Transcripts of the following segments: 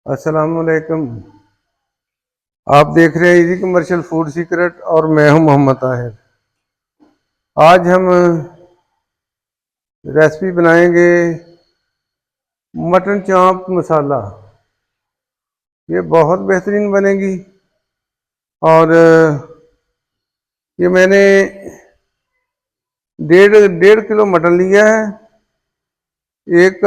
अस्सलामुअलैकुम। आप देख रहे हैं इजी कमर्शियल फूड सीक्रेट और मैं हूं मोहम्मद ताहिर। आज हम रेसिपी बनाएंगे मटन चाँप मसाला। ये बहुत बेहतरीन बनेगी। और ये मैंने डेढ़ डेढ़ किलो मटन लिया है। एक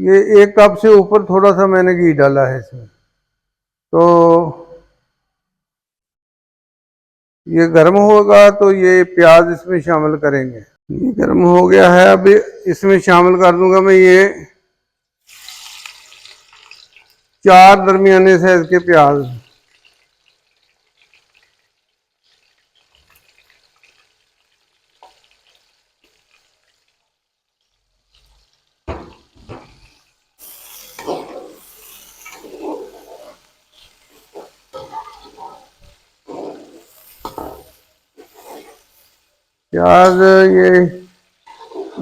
ये एक कप से ऊपर थोड़ा सा मैंने घी डाला है इसमें। तो ये गर्म होगा तो ये प्याज इसमें शामिल करेंगे। ये गर्म हो गया है। अब इसमें शामिल कर दूंगा मैं ये 4 दरमियाने साइज के प्याज। प्याज ये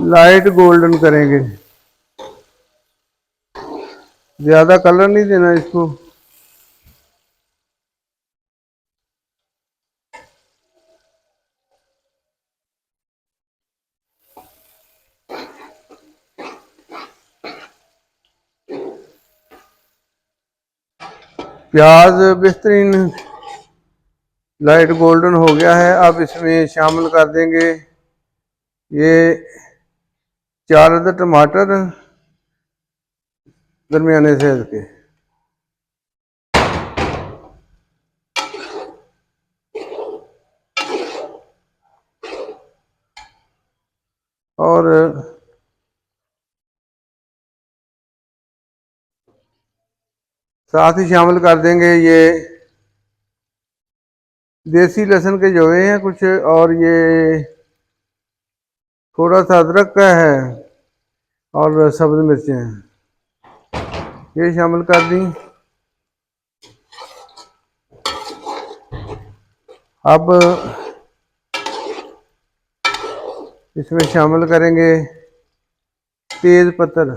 लाइट गोल्डन करेंगे, ज्यादा कलर नहीं देना इसको। प्याज बेहतरीन लाइट गोल्डन हो गया है। अब इसमें शामिल कर देंगे ये 4 अदद टमाटर दरमियाने साइज के। और साथ ही शामिल कर देंगे ये देसी लहसुन के जोड़े हैं कुछ, और ये थोड़ा सा अदरक का है, और सब्ज मिर्चें हैं, ये शामिल कर दी। अब इसमें शामिल करेंगे तेज पत्तर।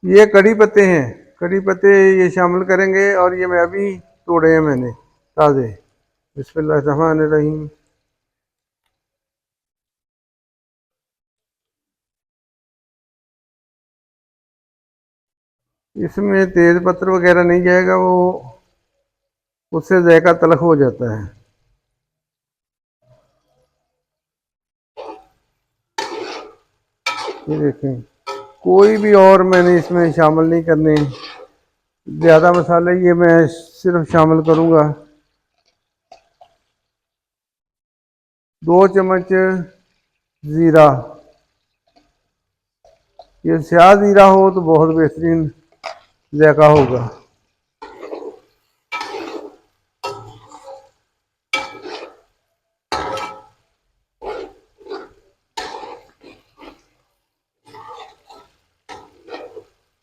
ये कड़ी पत्ते हैं, कड़ी पत्ते ये शामिल करेंगे, और ये मैं अभी तोड़े हैं मैंने ताज़े। बिस्मिल्लाहिर्रहमानिर्रहीम। इसमें तेज पत्तर वगैरह नहीं जाएगा, वो उससे जायका तलख हो जाता है। ये देखें, कोई भी और मैंने इसमें शामिल नहीं करने। ज़्यादा मसाले ये मैं सिर्फ शामिल करूँगा 2 चम्मच ज़ीरा। ये स्याह ज़ीरा हो तो बहुत बेहतरीन जायका होगा।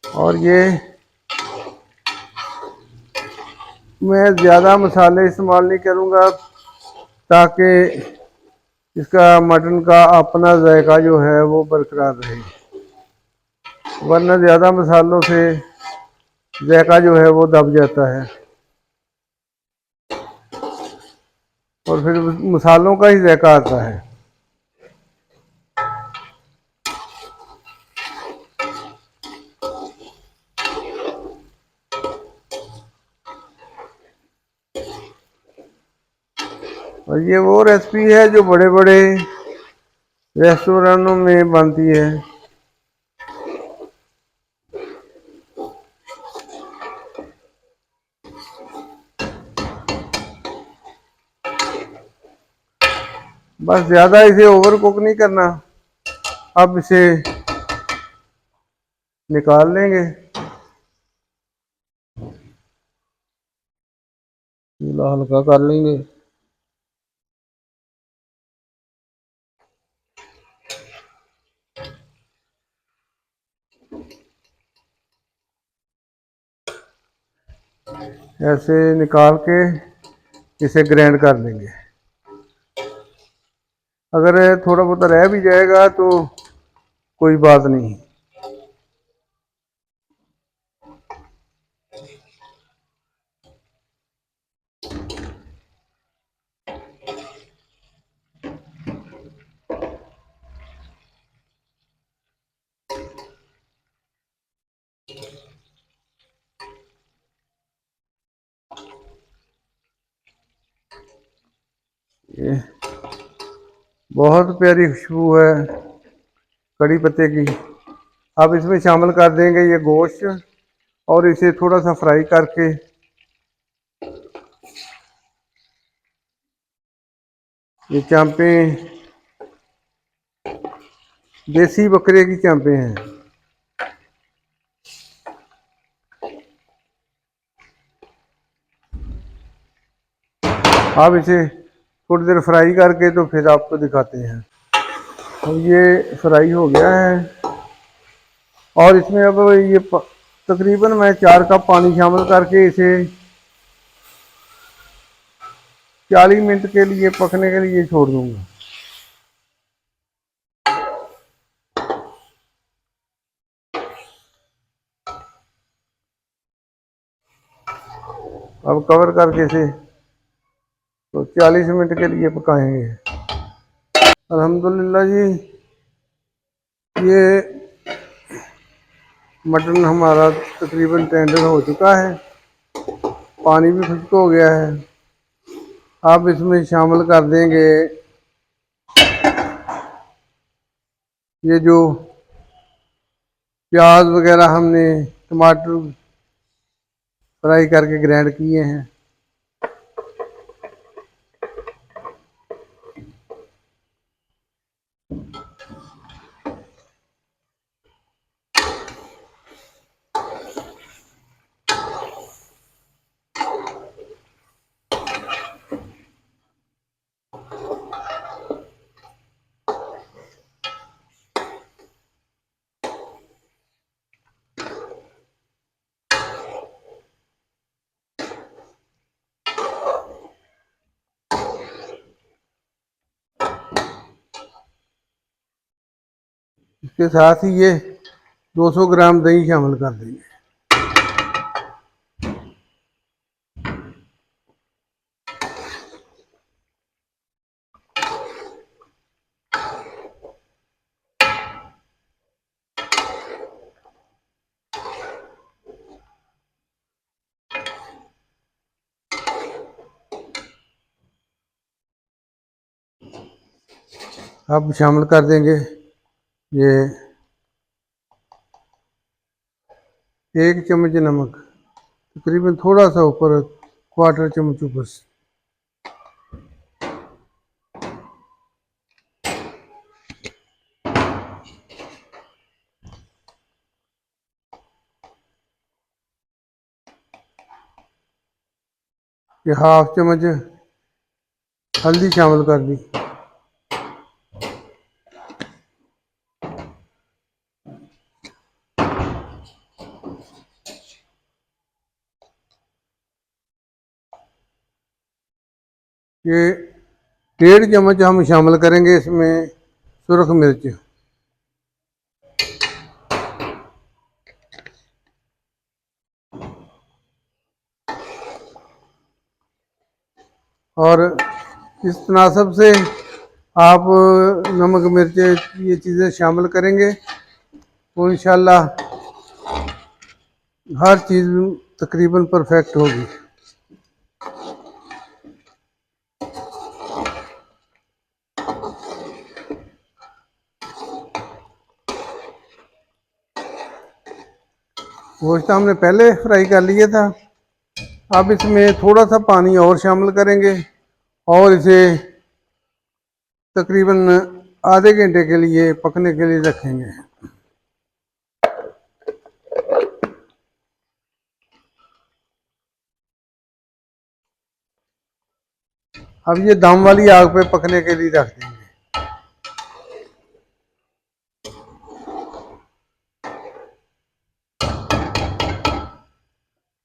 और ये मैं ज़्यादा मसाले इस्तेमाल नहीं करूँगा, ताकि इसका मटन का अपना जायका जो है वो बरकरार रहे, वरना ज़्यादा मसालों से जायका जो है वो दब जाता है, और फिर मसालों का ही जायका आता है। और ये वो रेसिपी है जो बड़े बड़े रेस्टोरेंटों में बनती है। बस ज़्यादा इसे ओवर कुक नहीं करना। अब इसे निकाल लेंगे, चूल्हा हल्का कर लेंगे। ऐसे निकाल के इसे ग्राइंड कर लेंगे। अगर थोड़ा बहुत रह भी जाएगा तो कोई बात नहीं। ये बहुत प्यारी खुशबू है कड़ी पत्ते की। अब इसमें शामिल कर देंगे ये गोश्त और इसे थोड़ा सा फ्राई करके ये चांपें देसी बकरे की चांपें हैं। अब इसे थोड़ी देर फ्राई करके तो फिर आपको दिखाते हैं। अब ये फ्राई हो गया है और इसमें अब ये तकरीबन मैं 4 कप पानी शामिल करके इसे 40 मिनट के लिए पकने के लिए छोड़ दूंगा। अब कवर करके इसे तो 40 मिनट के लिए पकाएंगे। अल्हम्दुलिल्लाह जी, ये मटन हमारा तकरीबन टेंडर हो चुका है, पानी भी खुश्क हो गया है। अब इसमें शामिल कर देंगे ये जो प्याज वगैरह हमने टमाटर फ्राई करके ग्राइंड किए हैं। इसके साथ ही ये 200 ग्राम दही शामिल कर देंगे। अब शामिल कर देंगे ये 1 चम्मच नमक, तकरीबन थोड़ा सा ऊपर, क्वार्टर चम्मच ऊपर से। ये हाफ चम्मच हल्दी शामिल कर दी। ये 1.5 चम्मच हम शामिल करेंगे इसमें सुरख मिर्च। और इस तनासब से आप नमक मिर्च ये चीज़ें शामिल करेंगे तो इंशाल्लाह हर चीज़ तकरीबन परफेक्ट होगी। गोश्त हमने पहले फ्राई कर लिया था। अब इसमें थोड़ा सा पानी और शामिल करेंगे और इसे तकरीबन आधे घंटे के लिए पकने के लिए रखेंगे। अब ये दम वाली आग पे पकने के लिए रख देंगे।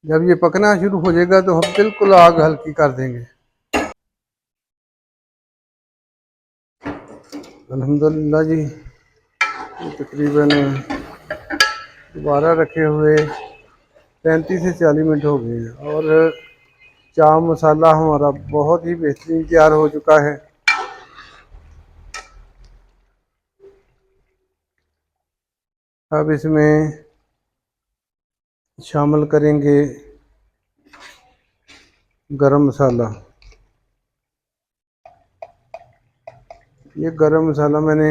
जब ये पकना शुरू हो जाएगा तो हम बिल्कुल आग हल्की कर देंगे। अल्हम्दुलिल्लाह जी, ये तकरीबन दोबारा रखे हुए 35 से 40 मिनट हो गए हैं और चाप मसाला हमारा बहुत ही बेहतरीन तैयार हो चुका है। अब इसमें शामिल करेंगे गरम मसाला। ये गरम मसाला मैंने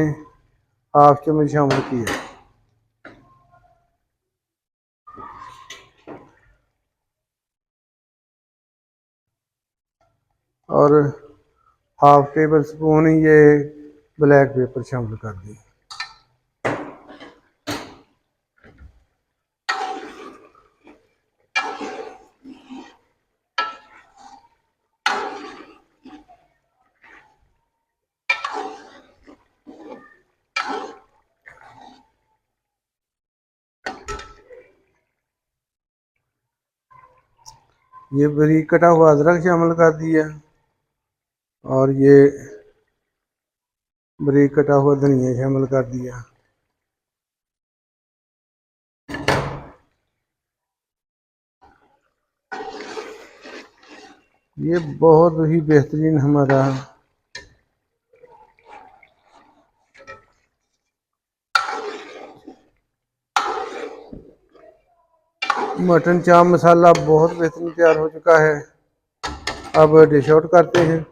हाफ चम्मच शामिल किया और हाफ टेबल स्पून ये ब्लैक पेपर शामिल कर दी। ये बारीक कटा हुआ अदरक शामिल कर दिया और ये बारीक कटा हुआ धनिया शामिल कर दिया। ये बहुत ही बेहतरीन हमारा मटन चाप मसाला बहुत बेहतरीन तैयार हो चुका है। अब डिश आउट करते हैं।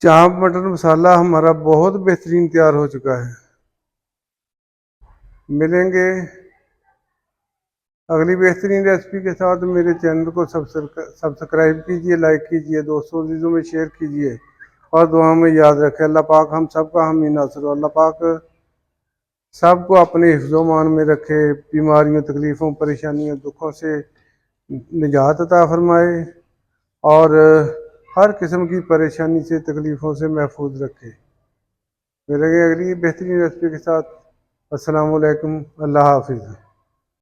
चाप मटन मसाला हमारा बहुत बेहतरीन तैयार हो चुका है। मिलेंगे अगली बेहतरीन रेसिपी के साथ। मेरे चैनल को सब्सक्राइब कीजिए, लाइक कीजिए, दोस्तों चीज़ों में शेयर कीजिए और दुआ में याद रखें। अल्लाह पाक हम सबका हामी नासर। अल्लाह पाक सबको अपने हिफ्ज़-ओ-मान में रखे, बीमारियों, तकलीफ़ों, परेशानियों, दुखों से निजात अता फरमाए और हर किस्म की परेशानी से, तकलीफ़ों से महफूज रखे। मिलेंगे अगली बेहतरीन रेसिपी के साथ। अस्सलामु अलैकुम, अल्लाह हाफिज़।